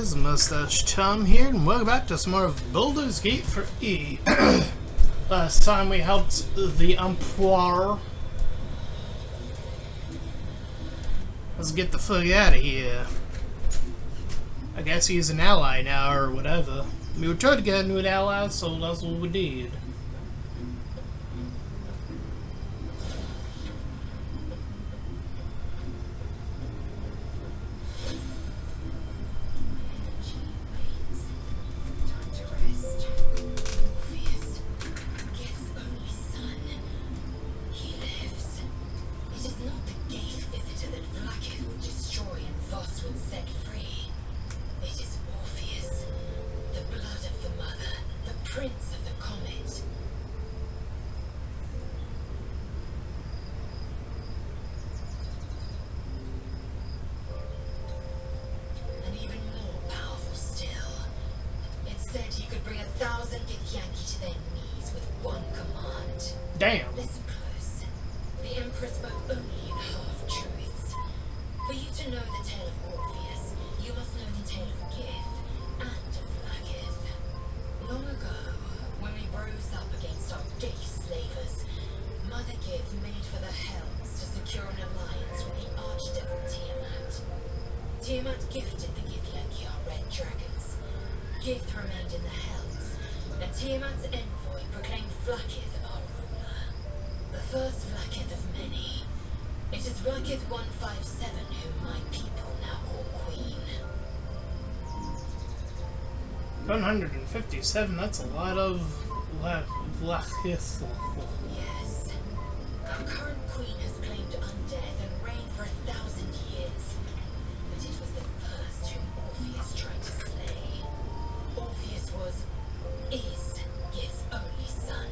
guys, Mustached Tom here, and welcome back to some more of Baldurs Gate for E. Last time we helped the Emperor. Let's get the fuck out of here. I guess he's an ally now, or whatever. We were trying to get into an ally, so that's what we did. Damn. Listen close. The Emperor spoke only in half-truths. For you to know the tale of Orpheus, you must know the tale of Gith and of Lakith. Long ago, when we rose up against our gay slavers, Mother Gith made for the Hells to secure an alliance with the archdevil Tiamat. Tiamat gifted the Githyanki our red dragons. Gith remained in the Hells, and Tiamat's envoy proclaimed Vlakith our the first Vlakith of many. It is Vlakith 157 whom my people now call Queen. 157, that's a lot of Vlakith. Yes. Our current Queen has claimed undeath and reigned for 1,000 years. But it was the first whom Orpheus tried to slay. Orpheus is Gith's only son.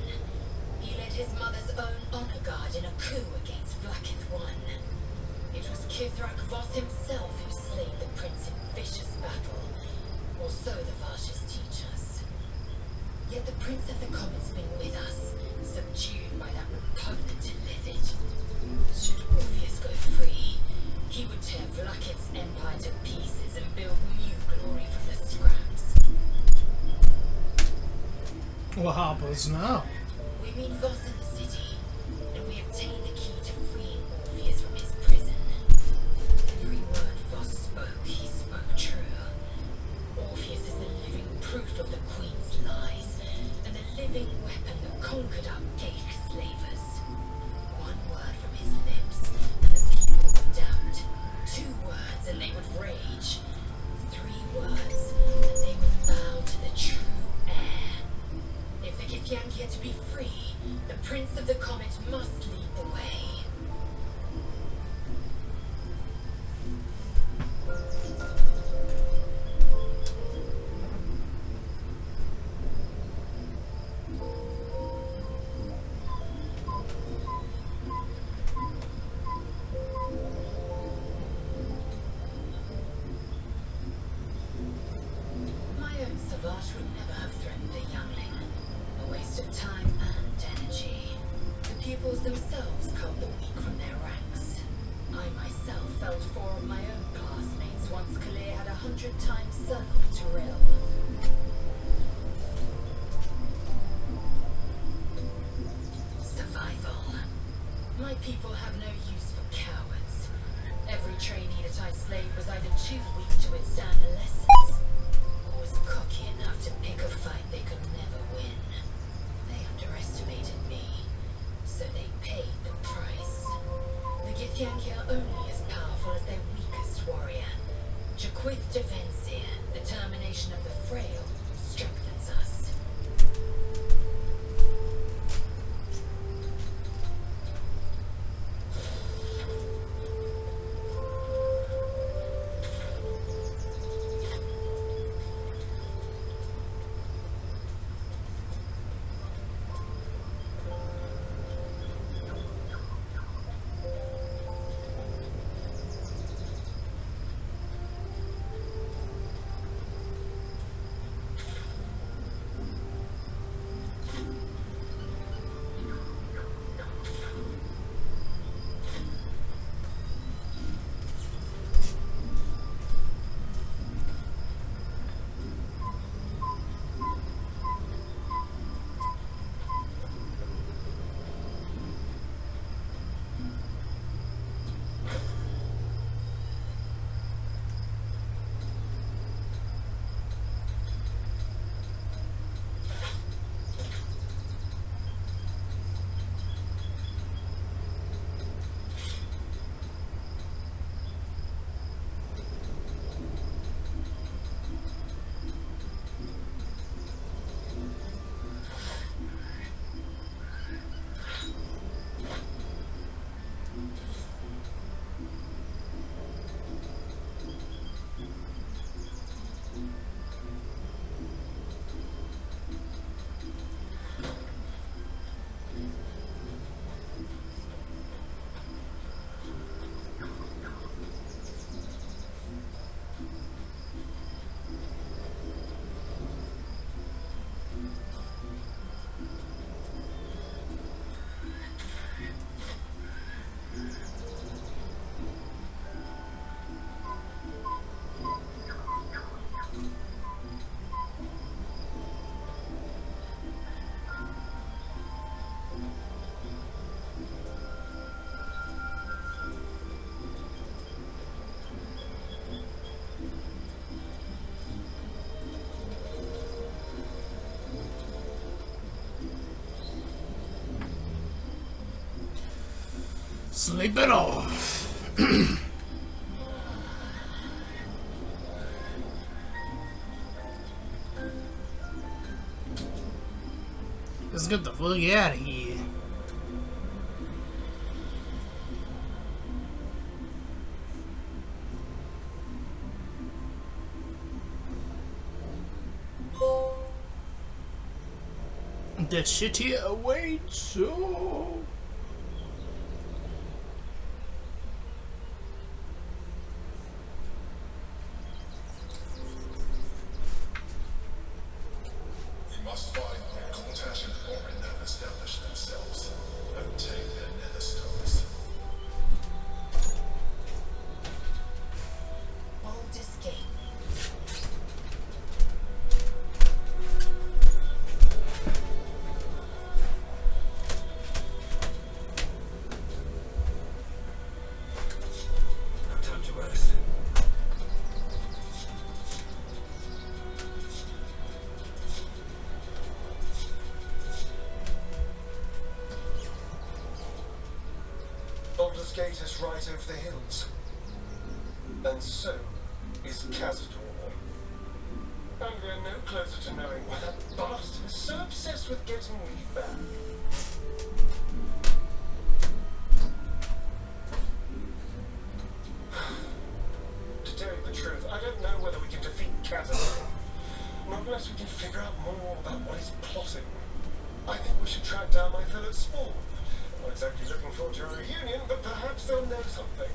He led his mother's own honor guard in a coup against Vlakith I. It was Kithrak Voss himself who slayed the prince in vicious battle, or so the Varshes teach us. Yet the Prince of the Comet's been with us, subdued by that repugnant Lithid. Should Orpheus go free, he would tear Vlakith's empire to pieces and build new glory from the scraps. What happens now? We meet Voss in the city, and we obtain the key to freeing Orpheus from his prison. Every word Voss spoke, he spoke true. Orpheus is the living proof of the Queen's lies, and the living weapon that conquered our gay slavers. One word from his lips, and the people would doubt. 2 words, and they would rage. 3 words, and they would bow to the true heir. If the Githyanki are to be free, the Prince of the Comet must lead the way. My own Savage would never have threatened a youngling. A waste of time and energy. The pupils themselves culled the weak from their ranks. I myself felled 4 of my own classmates once Kalea had 100 times circled Tyrell. Survival. My people have no use for cowards. Every trainee that I slaved was either too weak to withstand the lessons, or was cocky enough to pick a fight they could never win. They underestimated me, so they paid the price. The Githyanki are only as powerful as their weakest warrior. Jaquith Defensir, the termination of the frail, strengthens us. Sleep it off. Let's get the fuck out of here. The city awaits. Oh. We must find where Cortash and Orin have established themselves and take their nether stones. Baldurs Gate. Time to rest. Baldurs Gate is right over the hills. And so is Cazador. And we're no closer to knowing why that bastard is so obsessed with getting me back. To tell you the truth, I don't know whether we can defeat Cazador. Not unless we can figure out more about what he's plotting. I think we should track down my fellow spawn. Not exactly looking forward to a reunion, but perhaps they'll know something.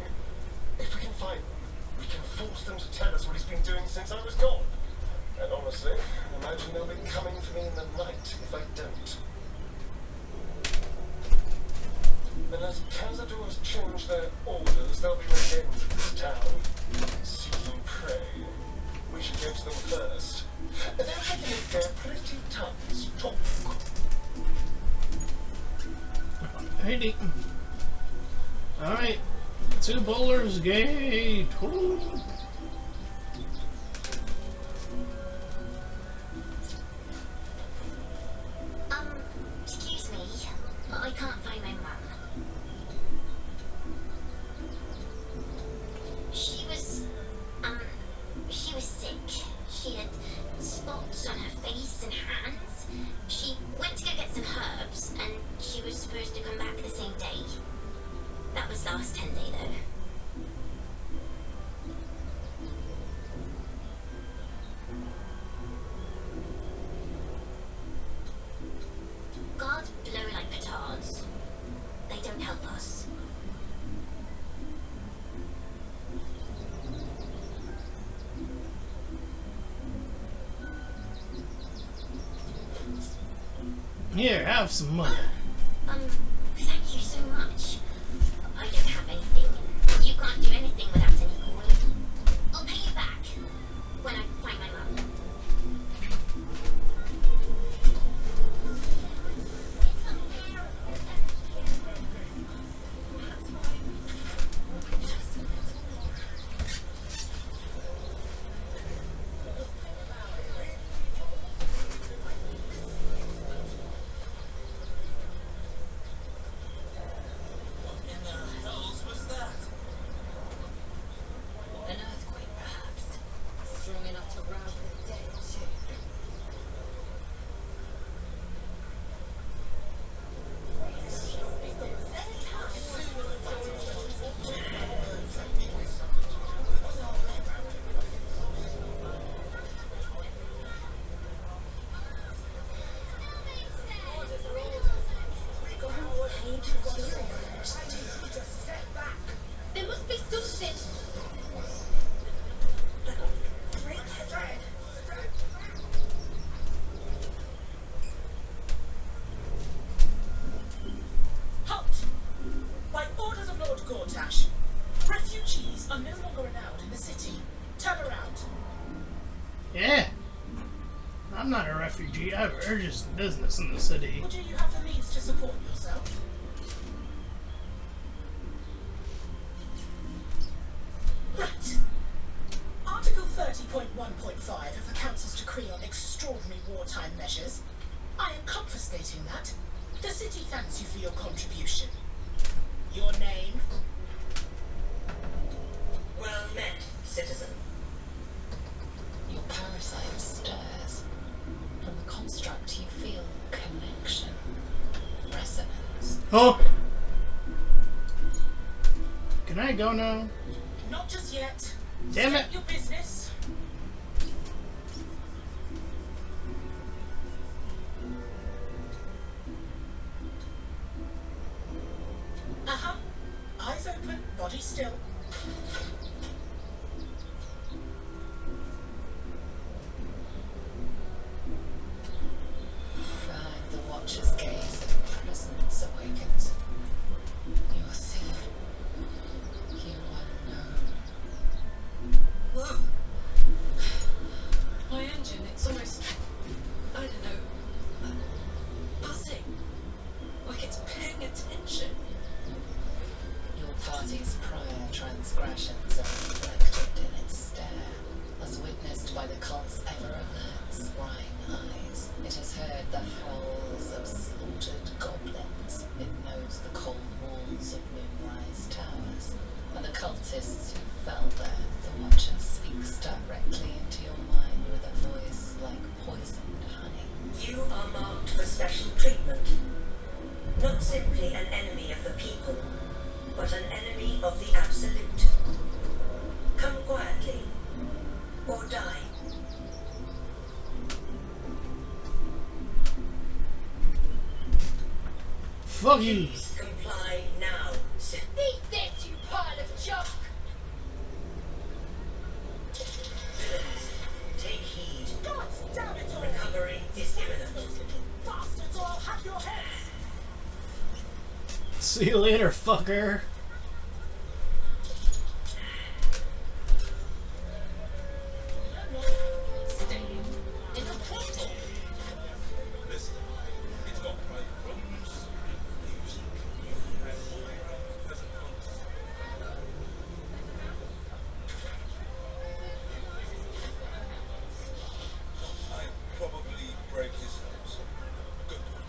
If we can find them, we can force them to tell us what he's been doing since I was gone. And honestly, imagine they'll be coming for me in the night if I don't. Unless Cazador has changed their orders, there'll be revenge in this town. Seeking prey. We should go to them first. Then I can make their pretty tongues talk. Alrighty. Alright. To Baldurs Gate. Ooh. Excuse me. I can't find my mum. She was sick. She had spots on her face and hands. She went to go get some herbs, and she was supposed to come back the same day. That was last 10 day though. Guards blow like petards. They don't help us. Here, have some money. Thank you so much. I don't have anything. You can't do anything without any calling. I'll pay you back when I find my mum. An earthquake, perhaps. Strong enough to rouse the dead, too. There must be something. Halt! By orders of Lord Cortash, refugees are no longer allowed in the city. Turn around. Yeah. I'm not a refugee. I have urgent business in the city. Or do you have the means to support yourself? Right. Article 30.1.5 of the Council's decree on extraordinary wartime measures. I am confiscating that. The city thanks you for your contribution. Your name? Well met, citizen. Your parasite stirs. From the construct you feel connection, resonance. Oh! Can I go now? Not just yet. Damn it! State your business. Uh-huh. Eyes open, body still. Behind the watcher's gaze, a presence awakens. You are seen. You are known. Whoa! My engine, it's almost, I don't know, buzzing. Like it's paying attention. Your party's prior transgressions are reflected in its stare, as witnessed by the cult's ever-alert, scrying eyes. It has heard the howls of slaughtered goblins. It knows the cold walls of Moonrise Towers, and the cultists who fell there. The Watcher speaks directly into your mind with a voice like poisoned honey. You are marked for special treatment. Not simply an enemy of the people, but an enemy of the absolute. Come quietly, or die. Fuck you! Please comply now. Eat this, you pile of junk! Villains, take heed. God damn it all! Recovery is imminent. Those little bastards, or I'll have your heads! See you later, fucker! Stay in a portal. Listen, it's got private rooms, music, and all your own peasant folks. I'd probably break his nose. Good one.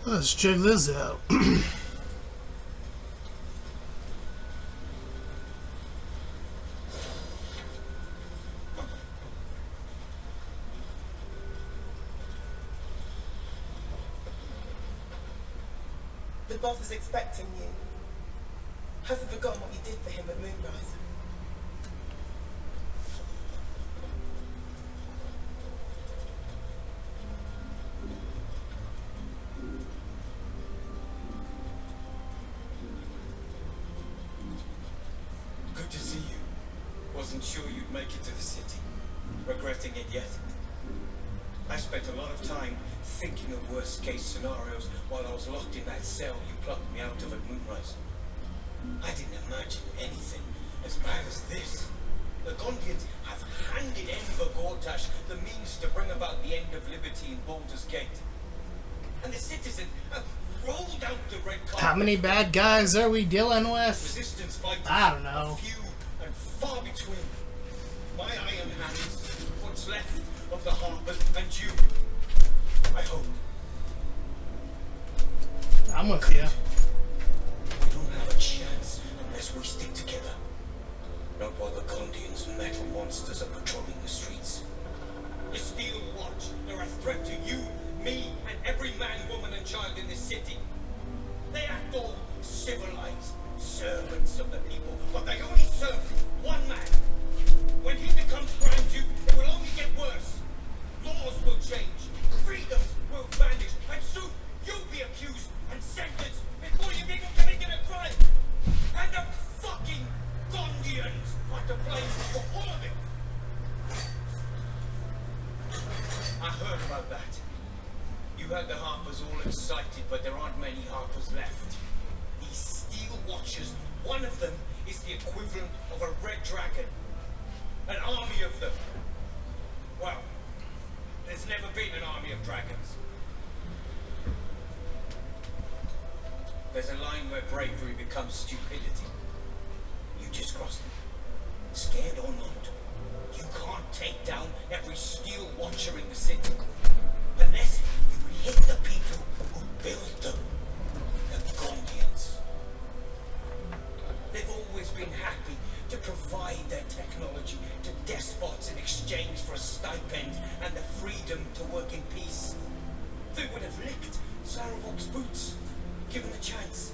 Let's check this out. The boss is expecting you. Hasn't forgotten what you did for him at Moonrise. Good to see you. Wasn't sure you'd make it to the city. Regretting it yet? I spent a lot of time thinking of worst case scenarios while I was locked in that cell you plucked me out of at Moonrise. I didn't imagine anything as bad as this. The Gondians have handed Enver Gortash the means to bring about the end of liberty in Baldurs Gate. And the citizens have rolled out the red carpet. How many bad guys are we dealing with? Resistance fighters, I don't know. few and far between. My iron hands, what's left of the Harpers, and you. I hope. I'm with you. We don't have a chance unless we stick together. Not while the Gondians and metal monsters are patrolling the streets. The Steel Watch, they're a threat to you, me, and every man, woman, and child in this city. They act all civilized, servants of the people, but they only serve one man. When he becomes grand duke, it will only get worse. Laws will change, freedoms will vanish, and soon you'll be accused and sentenced before you've even committed a crime. And the fucking Gondians are to blame for all of it. I heard about that. You had the Harpers all excited, but there aren't many Harpers left. These Steel Watchers, one of them is the equivalent of a red dragon. An army of them. Well, there's never been an army of dragons. There's a line where bravery becomes stupidity. You just crossed it. Scared or not, you can't take down every Steel Watcher in the city. Unless you hit the people who built them. The Gondians. They've always been happy to provide their technology to despots in exchange for a stipend and the freedom to work in peace. They would have licked Saravok's boots, given the chance.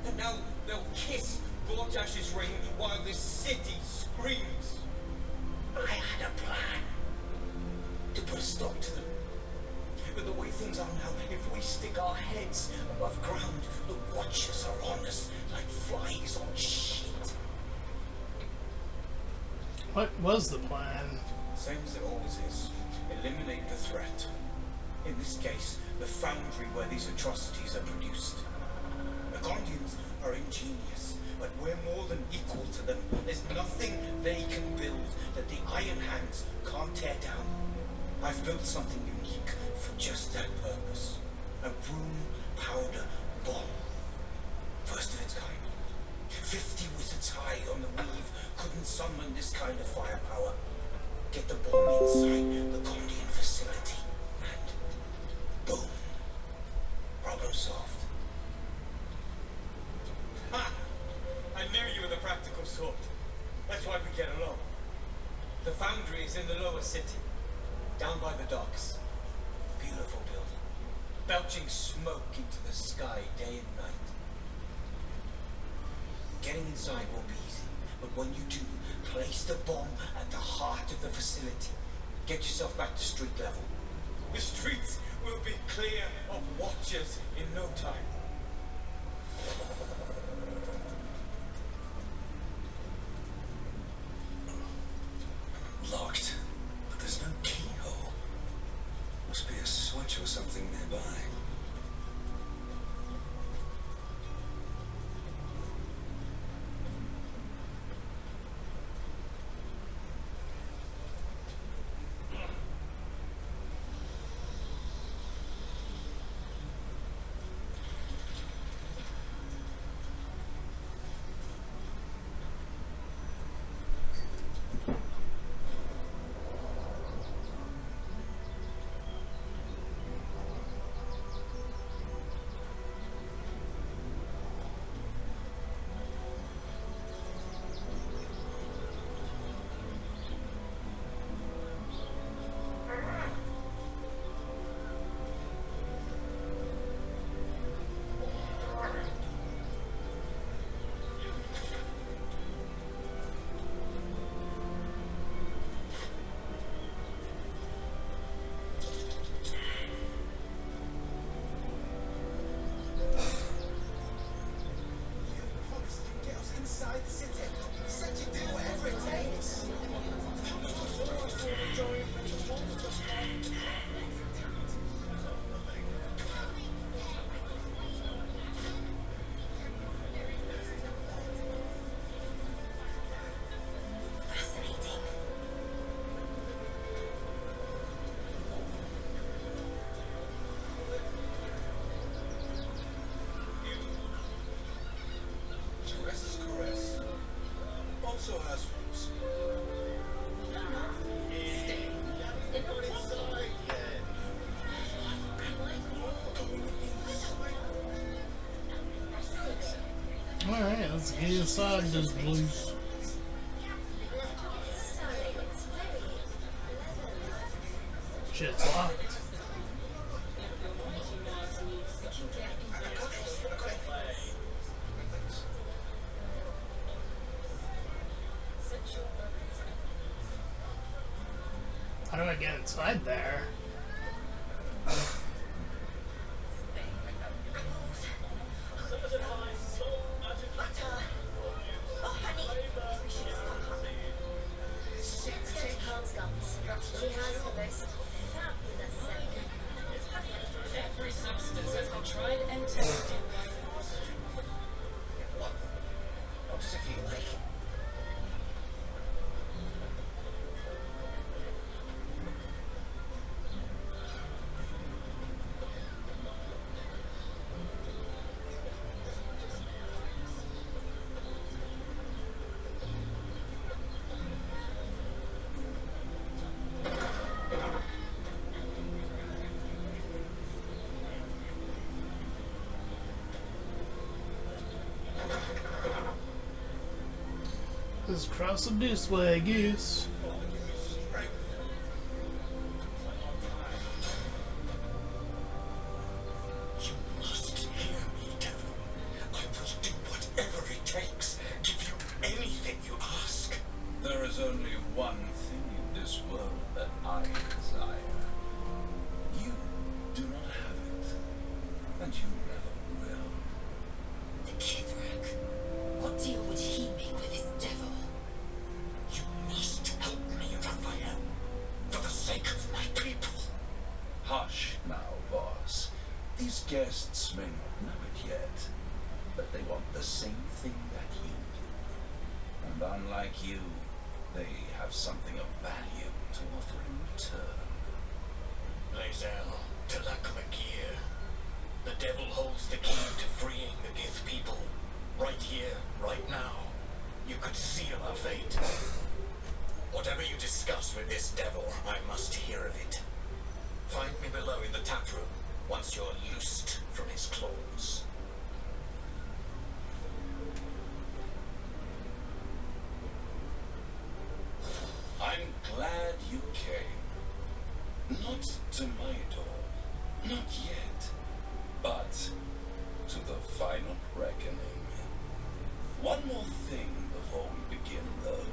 And now they'll kiss Gortash's ring while this city screams. I had a plan to put a stop to them. But the way things are now, if we stick our heads above ground, the Watchers are on us like flies on shit. What was the plan? Same as it always is. Eliminate the threat. In this case, the foundry where these atrocities are produced. The Gondians are ingenious, but we're more than equal to them. There's nothing they can build that the Iron Hands can't tear down. I've built something unique for just that purpose. A room powder bomb. First of its kind. 50 wizards high on the weave couldn't summon this kind of firepower. Get the bomb inside the Gondian facility, and boom. Problem solved. Ha! I knew you were the practical sort. That's why we get along. The foundry is in the lower city, down by the docks. Beautiful building, belching smoke into the sky day and night. Getting inside won't be easy, but when you do, place the bomb at the heart of the facility. Get yourself back to street level. The streets will be clear of Watchers in no time. Locked, but there's no keyhole. Must be a switch or something nearby. inside the city. Said you'd do whatever it takes. Fascinating. Caress is caress. Also has roots. Alright, let's get inside this place. Shit's locked. How do I get inside there? Oh, honey, we should stop. Let's go to Carl's Gums. She has the most fabulous scent. Every substance has been tried and tested. What does it feel like? Let's cross it this way, I guess. You must hear me, devil. I will do whatever it takes. Give you anything you ask. There is only one thing in this world that I desire. You do not have it, and you never will. The Kidrak. What deal would he make with this devil? You must help me, Raphael. For the sake of my people. Hush now, boss. These guests may not know it yet, but they want the same thing that you do. And unlike you, they have something of value to offer in return. Lae'zel, Telak Magir. The devil holds the key to freeing the Gith people. Right here, right now. You could seal our fate. Whatever you discuss with this devil, I must hear of it. Find me below in the tap room, once you're loosed from his claws. I'm glad you came. Not to my door, not yet, but to the final reckoning. One more thing before we begin, though.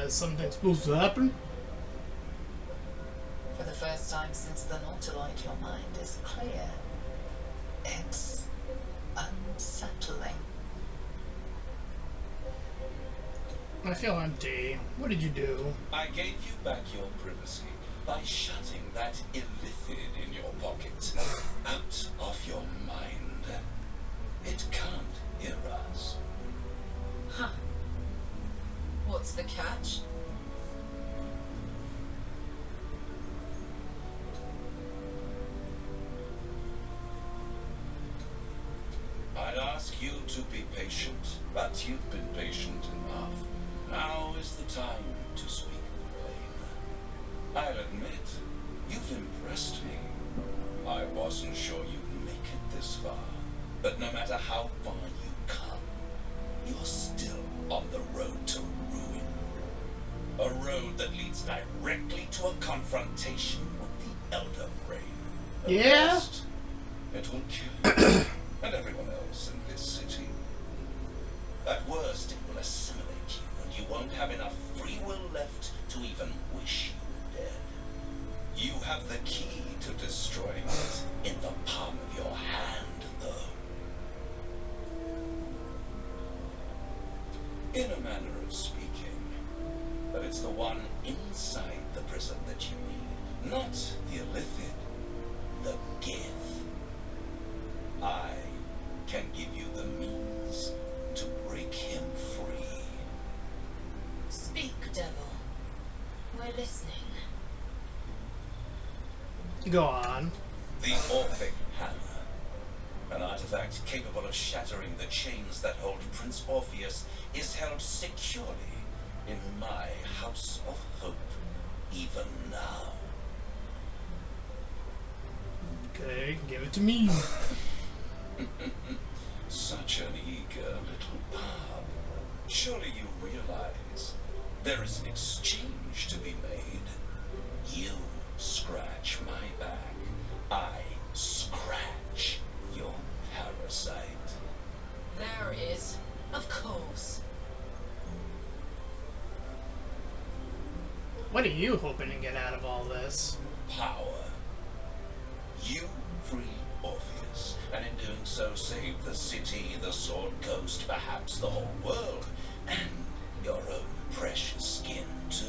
Is something supposed to happen? For the first time since the Nautiloid, your mind is clear. It's unsettling. I feel empty. What did you do? I gave you back your privacy by shutting that illithid in your pocket out of your mind. It can't hear us. Huh. What's the catch? I'd ask you to be patient, but you've been patient enough. Now is the time to speak plain. I'll admit, you've impressed me. I wasn't sure you'd make it this far, but no matter how far you come, you're still on the road to ruin. A road that leads directly to a confrontation with the Elder Brain. At Yeah? best, it will kill you and everyone else in this city. At worst, it will assimilate you you won't have enough free will left to even wish you were dead. You have the key to destroying it in the palm of your hand, though. In a manner of speaking, but it's the one inside the prison that you need, not the illithid, the Gith. I can give you the means to break him free. Speak, devil. We're listening. Go on. The Orphic Hammer, an artifact capable of shattering the chains that hold Prince Orpheus, is held securely in my House of Hope, even now. Okay, give it to me. Such an eager little pub. Surely you realize there is an exchange to be made. You scratch my back, I scratch your parasite. There is. Of course. What are you hoping to get out of all this? Power. You free Orpheus, and in doing so save the city, the Sword Coast, perhaps the whole world, and your own precious skin too.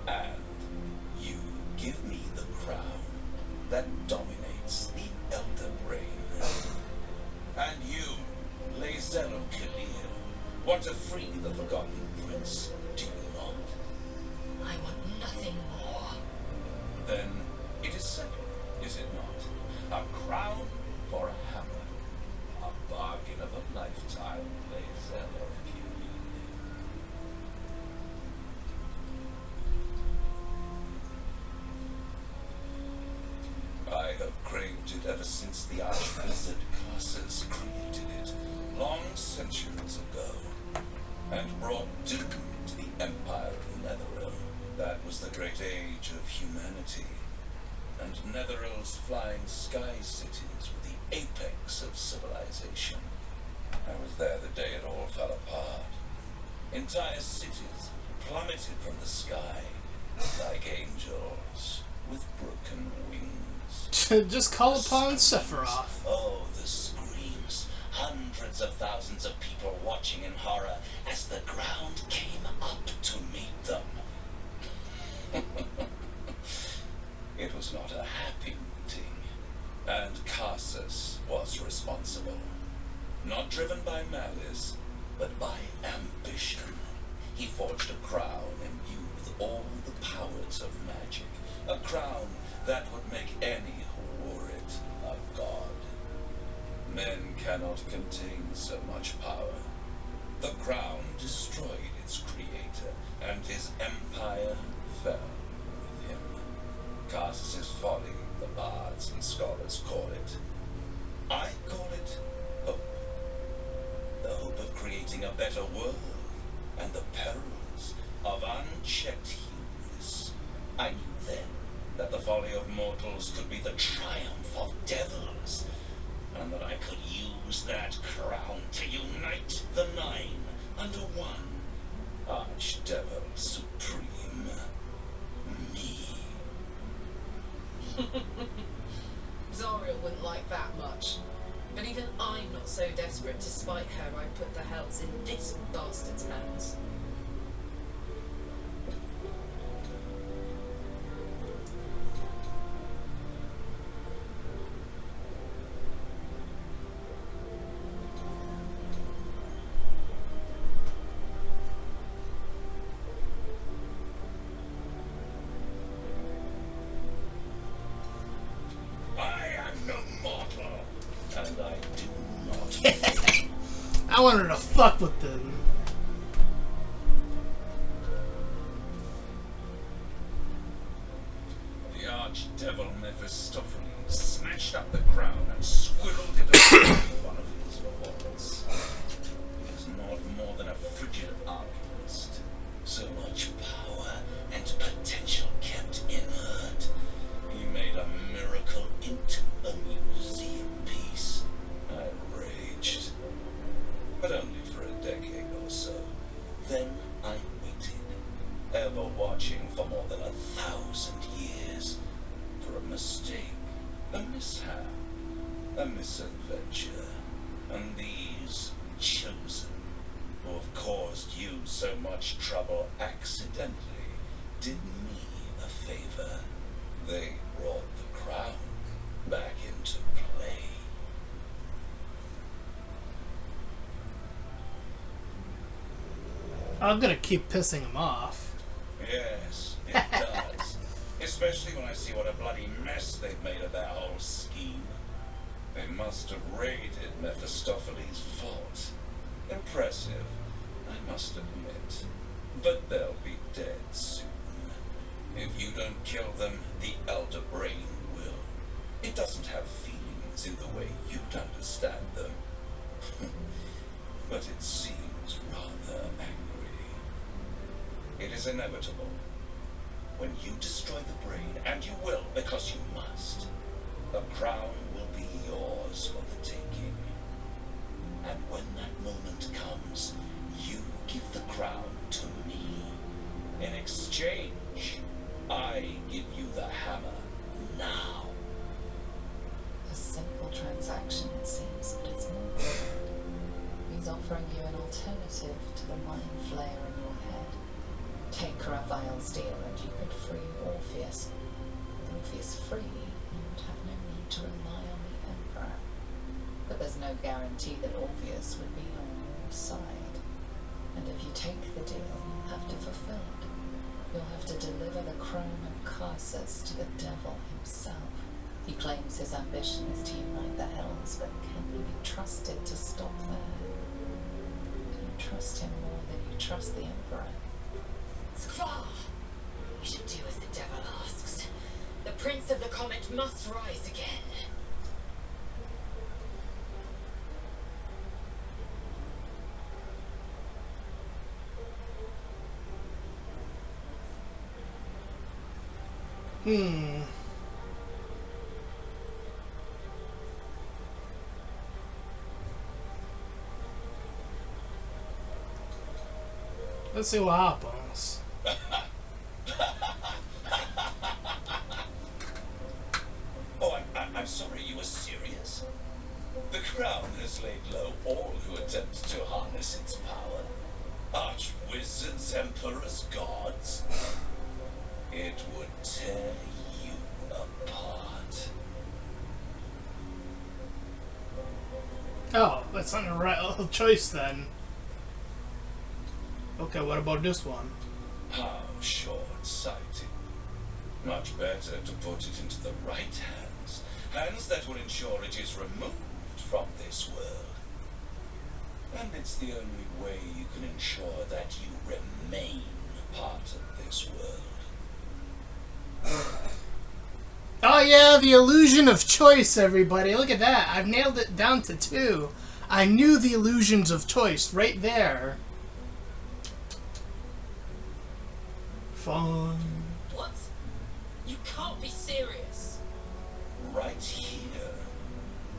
And you give me the crown that dominates the Elder Brain. And you, Lae'zel of Khalil, want to free the Forgotten Prince, do you not? I want nothing more. Then it is settled, is it not? A crown for a hammer. A bargain of a lifetime, Lae'zel of Khalil. I have craved it ever since the arch-wizard Carsus created it, long centuries ago, and brought doom to the Empire of Netheril. That was the great age of humanity, and Netheril's flying sky cities were the apex of civilization. I was there the day it all fell apart. Entire cities plummeted from the sky, like angels with broken wings. Just call upon Sephiroth. Oh, the screams. Hundreds of thousands of people watching in horror as the ground came up to meet them. It was not a happy meeting, and Carsus was responsible. Not driven by malice, but by ambition. He forged a crown imbued with all the powers of magic. A crown that would make any who wore it a god. Men cannot contain so much power. The crown destroyed its creator, and his empire fell with him. Carsus's folly, the bards and scholars call it. I call it hope. The hope of creating a better world, and the perils of unchecked hubris. I knew then that the folly of mortals could be the triumph of devils, and that I could use that crown to unite the Nine under one Archdevil Supreme. Me. Zariel wouldn't like that much. But even I'm not so desperate to spite her I put the hells in this bastard's hands. I wanted to fuck with them. The Archdevil Mephistopheles snatched up the crown and squirreled it away with one of his revolts. He was not more than a frigid alchemist. So much power and potential kept inert. He made a miracle into a museum piece. I raged. But only for a decade or so. Then caused you so much trouble accidentally did me a favor. They brought the crown back into play. I'm gonna keep pissing him off. Yes, it does. Especially when I see what a bloody mess they've made of their whole scheme. They must have raided Mephistopheles' vault. Impressive, I must admit. But they'll be dead soon. If you don't kill them, the Elder Brain will. It doesn't have feelings in the way you'd understand them. But it seems rather angry. It is inevitable. When you destroy the brain, and you will because you must, the crown will be yours for the taking. And when that moment comes, you give the crown to me. In exchange, I give you the hammer now. A simple transaction, it seems, but it's more than that. He's offering you an alternative to the mind flayer in your head. Take Raphael's deal and you could free Orpheus. With Orpheus free, you would have no need to rely on the Emperor. But there's no guarantee that Orpheus would be on your side. And if you take the deal, you'll have to fulfill it. You'll have to deliver the crown of Carsus to the devil himself. He claims his ambition is to unite the Hells, but can he be trusted to stop there? Do you trust him more than you trust the Emperor? Skvar! We should do as the devil asks. The Prince of the Comet must rise again. Let's see what happens. Oh, I'm sorry, you were serious? The crown has laid low all who attempt to harness its power. Arch-wizards, emperors, gods. It would tear you apart. Oh, that's not the right choice then. Okay, what about this one? How short-sighted. Much better to put it into the right hands. Hands that will ensure it is removed from this world. And it's the only way you can ensure that you remain part of this world. Oh yeah, the illusion of choice, everybody. Look at that. I've nailed it down to 2. I knew the illusions of choice right there. Fun. What? You can't be serious. Right here,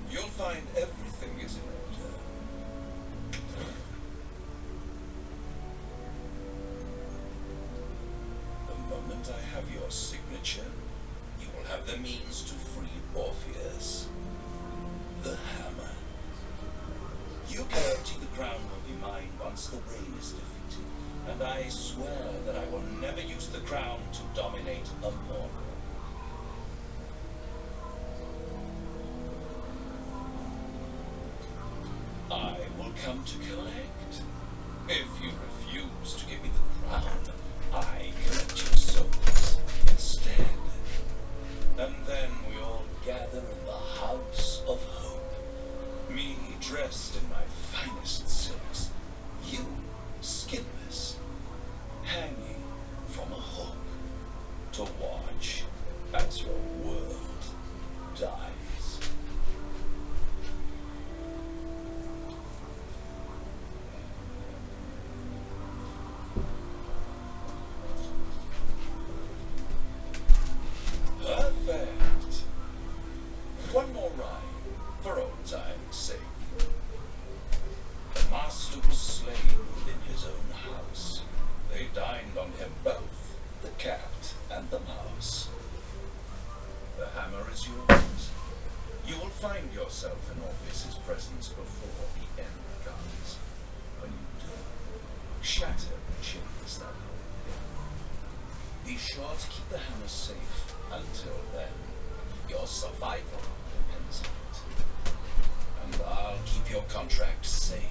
you'll find everything is in order. The moment I have your signature, you will have the means to free Orpheus. The hammer. You guarantee the crown will be mine once the brain is defeated, and I swear that I will never use the crown to dominate a mortal. I will come to collect. If you refuse to give me the crown, I collect your souls instead. And then we all gather in the House of Hope. Me dressed in my finest silks. You skinless. Hanging from a hook. To watch as your world dies. shatter the chains that hold you. Be sure to keep the hammer safe until then. Your survival depends on it. And I'll keep your contract safe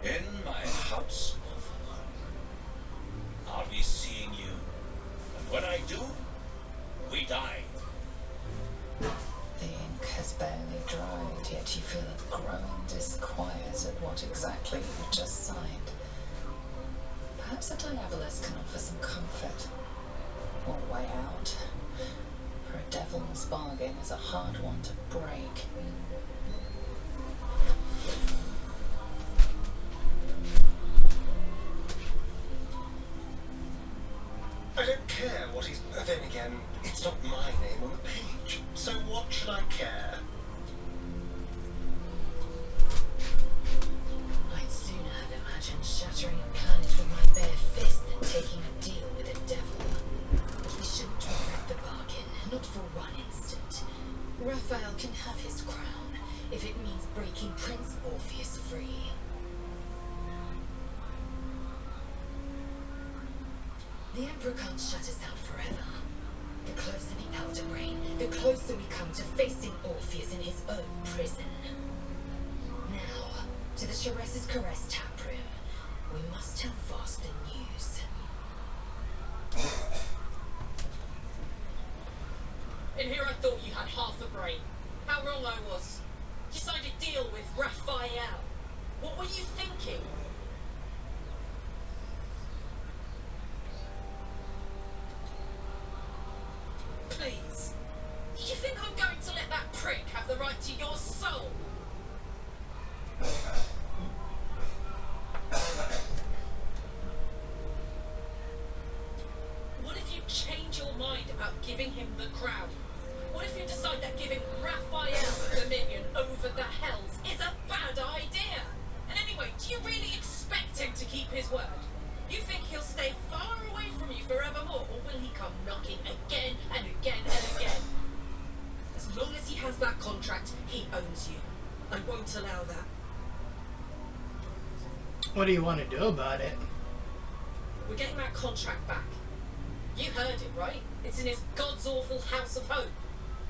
in my house of honor. I'll be seeing you. And when I do, we die. The ink has barely dried, yet you feel a growing disquiet at what exactly you just signed. Perhaps a diabolist can offer some comfort, or a way out. For a devil's bargain is a hard one to break. I don't care what he's... Then again, it's not my name on the page. So what should I care? I'd sooner have imagined shattering a planet with my bare fist than taking a deal with a devil. But we shouldn't regret the bargain, not for one instant. Raphael can have his crown, if it means breaking Prince Orpheus free. The Emperor can't shut us out forever. The closer the Elder Brain, the closer we come to facing Orpheus in his own prison. Now, to the Chares's Caress tap room. We must tell Voss the news. In here I thought you had half a brain. How wrong I was. You signed a deal with Raphael. What were you thinking? Please. You think I'm going to let that prick have the right to your soul? What if you change your mind about giving him the crown? What if you decide that giving Raphael dominion over the Hells is a bad idea? And anyway, do you really expect him to keep his word? You think he'll stay far away from you forevermore, or will he come knocking again and again and again? As long as he has that contract, he owns you. I won't allow that. What do you want to do about it? We're getting that contract back. You heard it, right? It's in his God's awful House of Hope.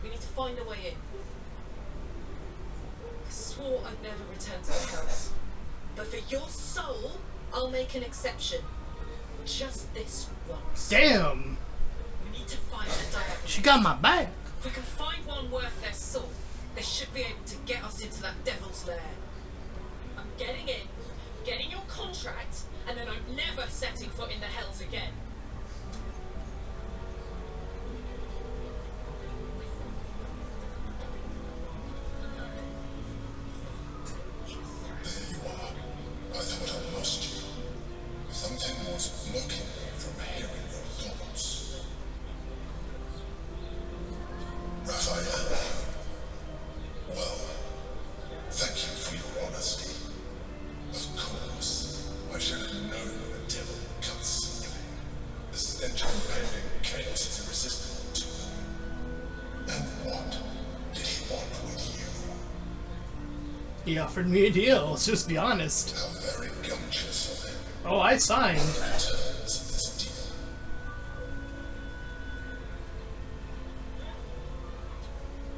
We need to find a way in. I swore I'd never return to the house. But for your soul, I'll make an exception. Just this once. Damn! We need to find the diabolist. She got my back. If we can find one worth their salt, they should be able to get us into that devil's lair. I'm getting in, getting your contract, and then I'm never setting foot in the Hells again. There you are. I thought I lost you. Something was blocking me from hearing your thoughts. Raphael. Well, thank you for your honesty. Of course, I should have known the devil would come sniffing. The stench of impending chaos is irresistible to him. And what did he want with you? He offered me a deal, let's just be honest. How very gumptious of him. Oh, I signed. Terms of this deal.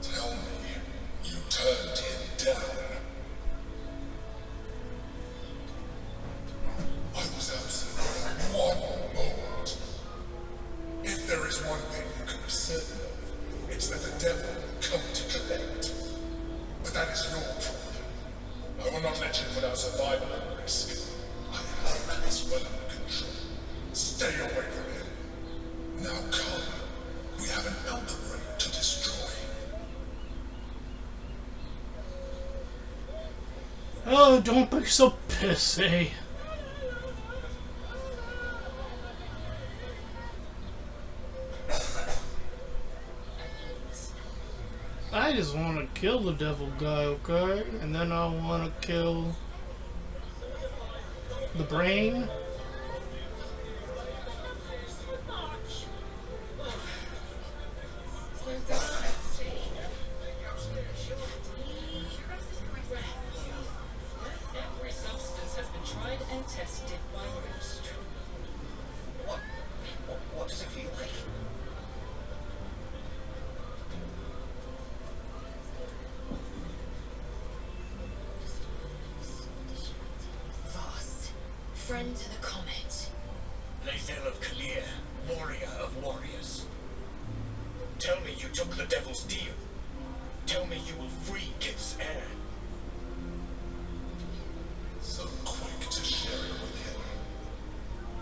Tell me, you turned him down. I was absent one moment. If there is one thing you can be certain of, it's that the devil will come to collect. But that is your problem. I will not let you put our survival at risk. I have this well under control. Stay away from him. Now come. We have an Elder Brain to destroy. Oh, don't be so pissy. I just want to kill the devil guy, okay? And then I want to kill the brain. Every substance has been tried and tested my beast. What does it feel like? Voss, friend to the comet. Lathel of Kalir, warrior of warriors. Tell me you took the devil's deal. Tell me you will free Gith's heir. So quick to share it with him.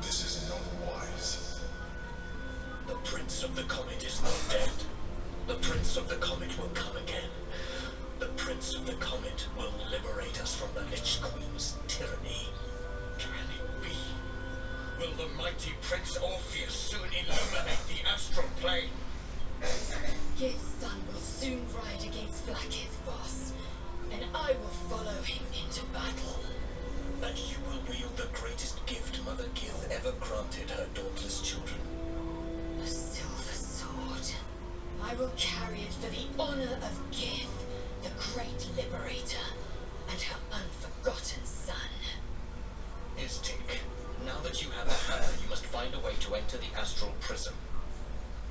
This is not wise. The Prince of the Comet is not dead. The Prince of the Comet will come again. The Prince of the Comet will liberate us from the Lich Queen's tyranny. Can it be? Will the mighty Prince Orpheus soon illuminate the astral plane? Gith's son will soon ride against Blackith, Voss, and I will follow him into battle. And you will wield the greatest gift Mother Gith ever granted her dauntless children. A silver sword. I will carry it for the honor of Gith, the great liberator, and her unforgotten son. Istik, now that you have a hammer, you must find a way to enter the astral prism.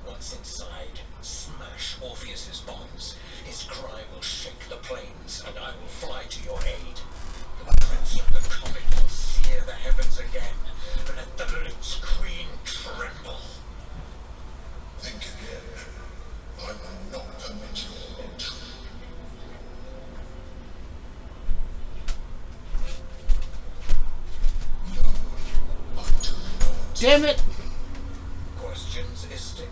Once inside, smash Orpheus's bonds. His cry will shake the plains, and I will fly to your aid. The Prince of the Comet will sear the heavens again. Let the Lich Queen tremble. Think again. I will not permit your entry. No, I do not. Damn it! Questions, Istik?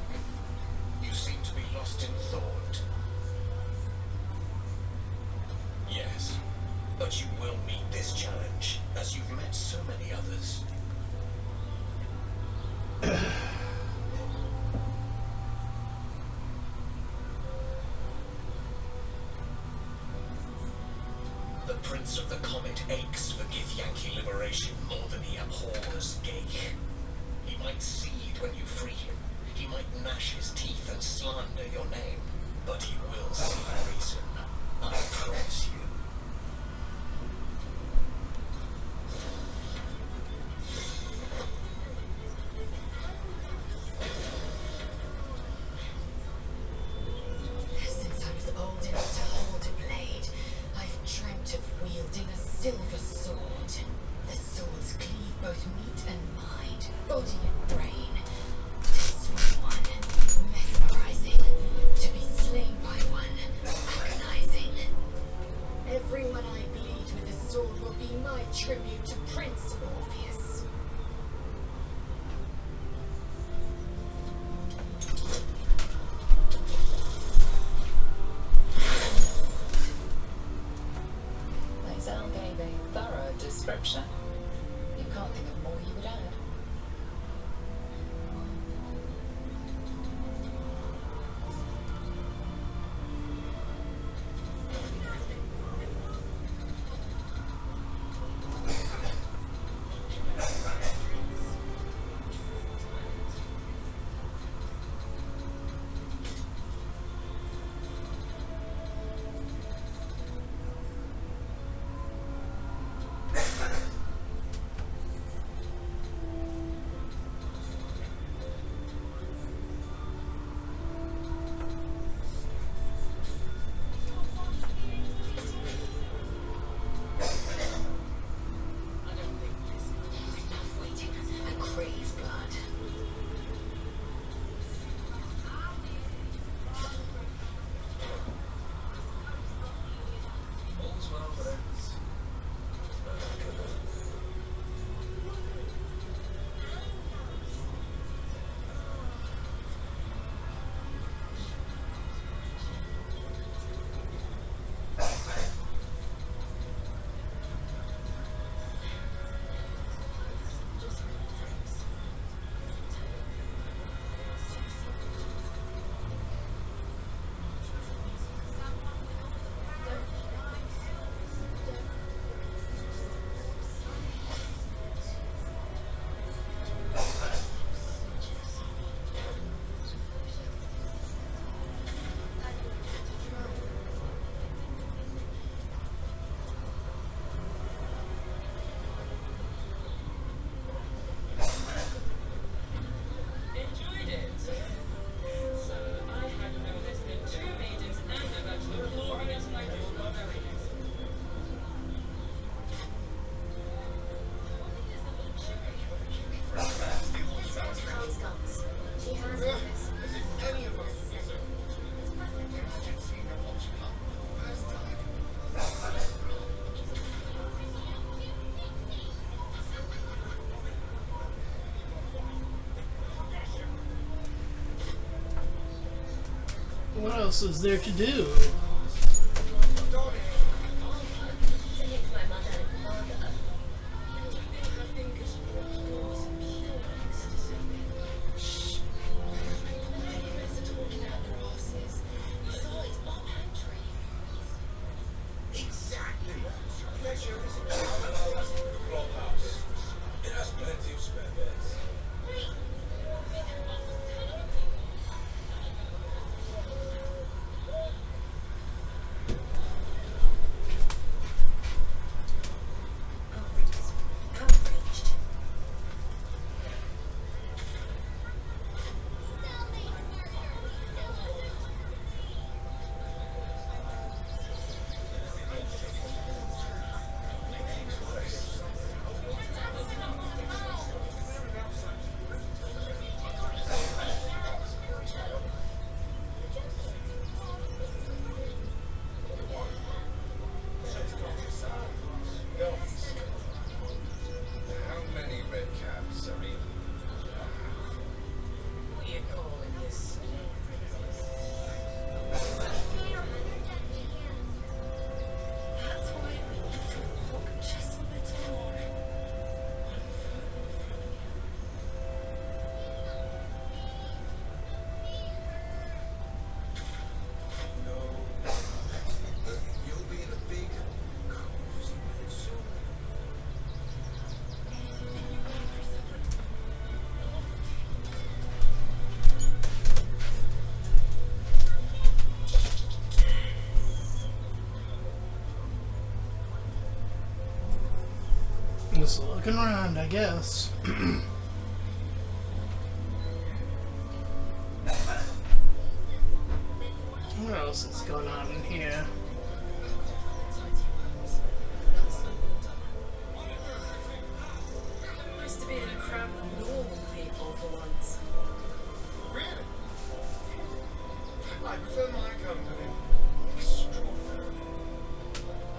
You seem to be lost in thought. Yes, but you will meet this challenge, as you've met so many others. The Prince of the Comet aches for Githyanki liberation more than he abhors Gake. He might seethe when you free him. He might gnash his teeth and slander your name. But he will see reason. I promise you. Since I was old enough to hold a blade, I've dreamt of wielding a silver sword. The swords cleave both meat and mind, body and brain. To swing one, mesmerizing. To What else is there to do? Exactly. Pleasure is in the flophouse. It has plenty of spare beds. Outraged. How many red caps? I mean, What are you calling this? That's why we need to walk just a bit more. No. You'll be in a big, cozy bed soon. Just looking around, I guess. What else is going on in here? Nice to be in a crowd of normal people for once. Really? I prefer my company. Extraordinary.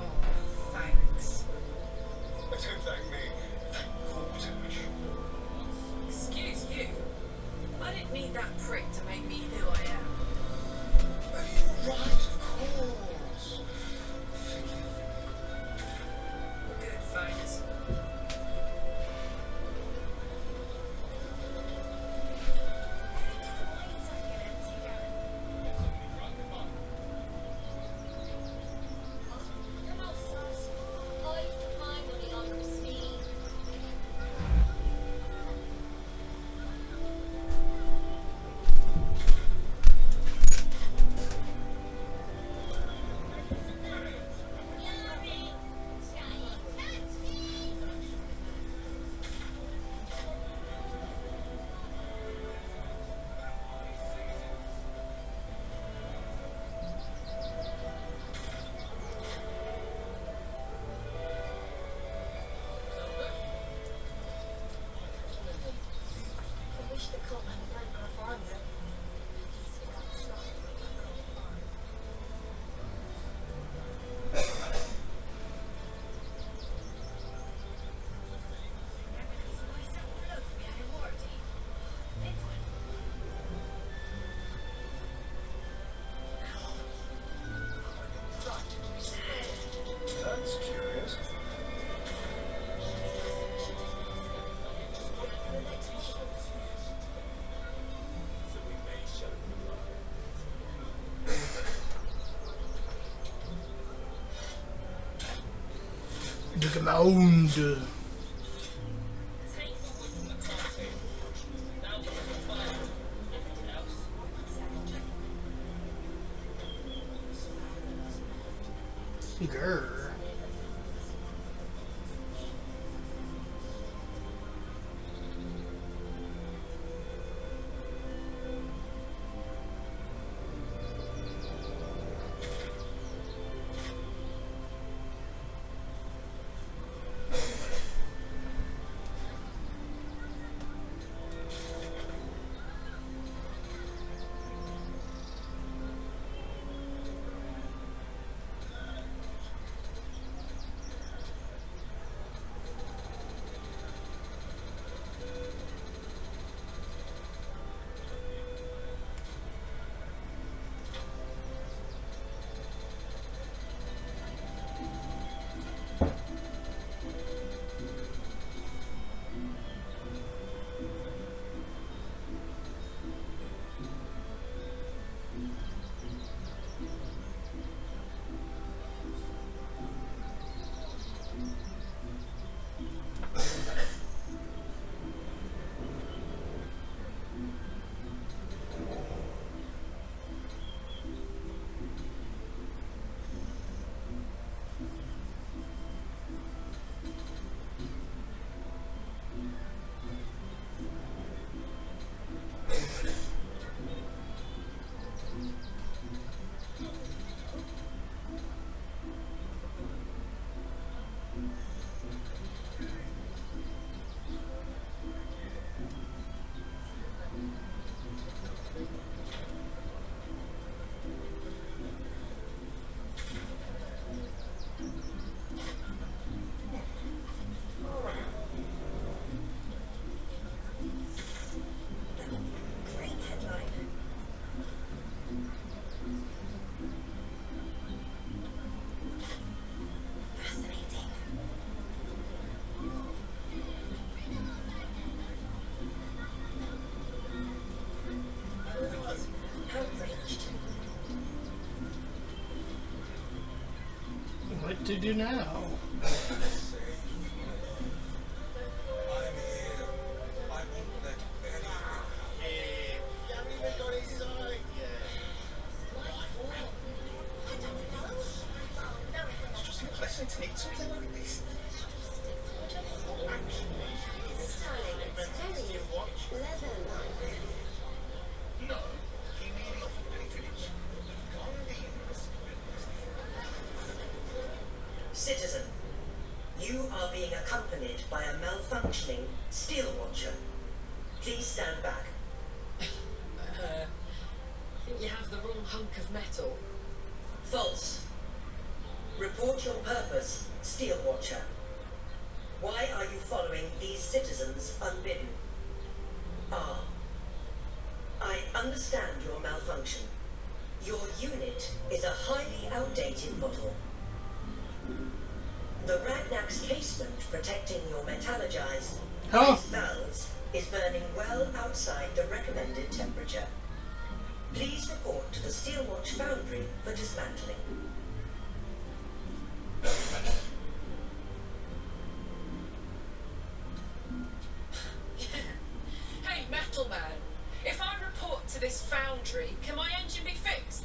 Oh, thanks. Don't thank me. Thank Cortex. Excuse you. I didn't need that prick to make me who I am. Oh, you're right, of course. Forgive me. We're good, finest. I wish the cult had a break on them. That's curious. Digimond. Grr. to do now? I'm here. I won't let anything Listen to me, something like this. No, he merely offered patronage. Citizen, you are being accompanied by a malfunctioning steel watcher. Please stand back. I think you have the wrong hunk of metal. False. Report your purpose, steel watcher. Why are you following these citizens unbidden? Ah. I understand your malfunction. Your unit is a highly outdated model. The Ragnak's casement protecting your metallurgized ice valves is burning well outside the recommended temperature. Please report to the Steelwatch Foundry for dismantling. Hey, Metal Man, if I report to this foundry, can my engine be fixed?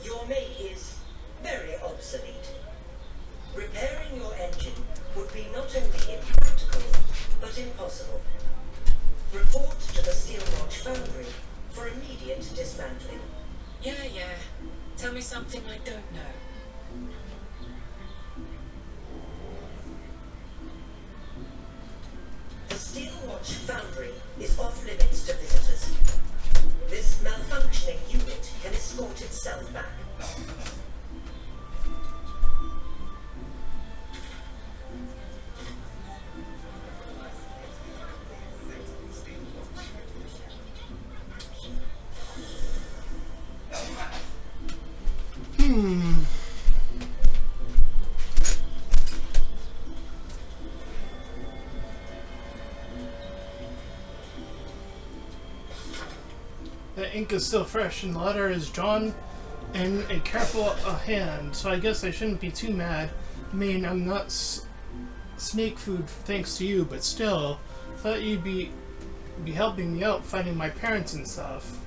Your make is very obsolete. Repairing your engine would be not only impractical, but impossible. Report to the Steelwatch Foundry for immediate dismantling. Yeah. Tell me something I don't know. The Steelwatch Foundry is off limits to visitors. This malfunctioning unit can escort itself back. The ink is still fresh and the letter is drawn in a careful hand, so I guess I shouldn't be too mad. I mean, I'm not snake food thanks to you, but still, thought you'd be helping me out finding my parents and stuff.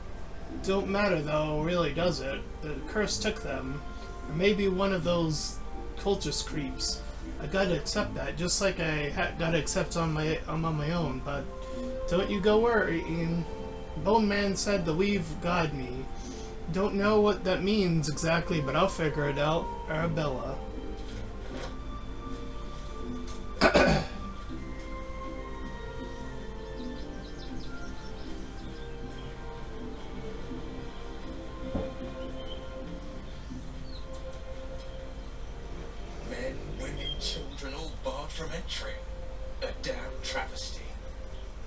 Don't matter though, really, does it? The curse took them. Or maybe one of those cultist creeps. I gotta accept that, just like I gotta accept I'm on my own, but don't you go worrying. Bone Man said the weave guide me. Don't know what that means exactly, but I'll figure it out. Arabella. Men, women, children, all barred from entry. A damn travesty.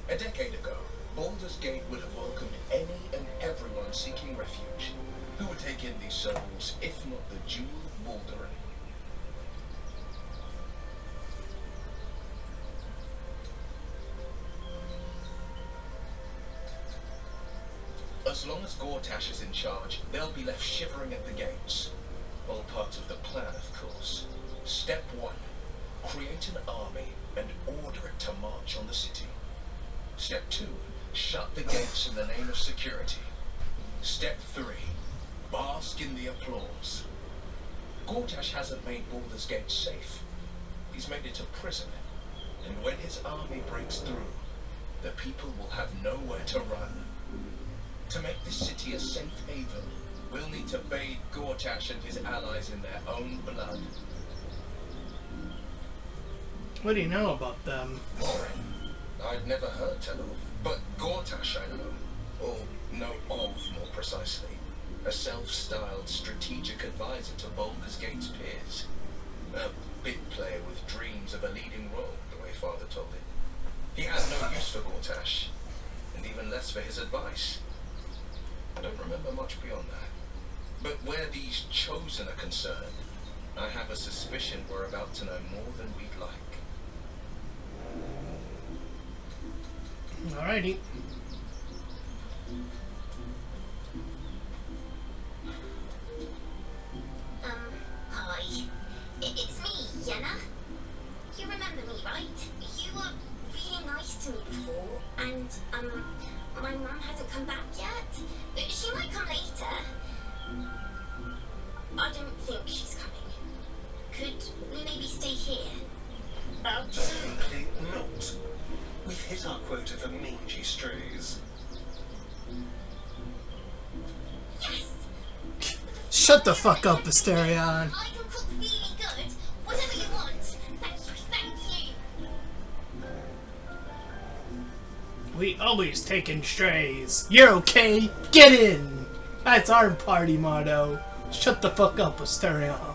A decade ago, Baldurs Gate would have welcomed any and everyone seeking refuge. Who would take in these souls, if not the Jewel of Baldurin? As long as Gortash is in charge, they'll be left shivering at the gates. All part of the plan, of course. Step 1. Create an army and order it to march on the city. Step 2. Shut the gates in the name of security. Step 3. Bask in the applause. Gortash hasn't made Baldurs Gate safe. He's made it a prison. And when his army breaks through, the people will have nowhere to run. To make this city a safe haven, we'll need to bathe Gortash and his allies in their own blood. What do you know about them? I'd never heard tell of, but Gortash I know, or know of more precisely. A self-styled strategic advisor to Baldurs Gate's peers. A big player with dreams of a leading role, the way Father told him. He has no use for Gortash, and even less for his advice. I don't remember much beyond that. But where these chosen are concerned, I have a suspicion we're about to know more than we'd like. Alrighty. Hi. It's me, And, my mum hasn't come back yet. She might come later. I don't think she's coming. Could we maybe stay here? Absolutely not. We've hit our quota for mangy strays. Yes! Shut the fuck up, Asterion. I can cook really good. Whatever you want. Thank you. We always taking strays. You're okay? Get in! That's our party motto. Shut the fuck up, Asterion.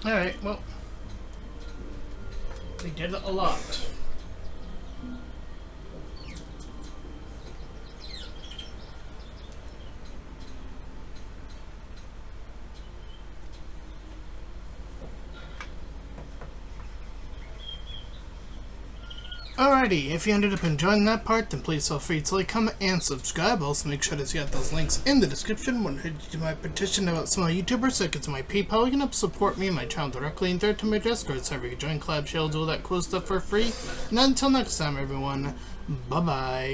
Alright, well, we did a lot. Alrighty, if you ended up enjoying that part, then please feel free to like, comment, and subscribe. Also, make sure to see out those links in the description. Want to do my petition about small YouTubers, so get to my PayPal. You can help support me and my channel directly, and third to my Discord server. You can join collab, share, do all that cool stuff for free. And until next time, everyone, bye-bye.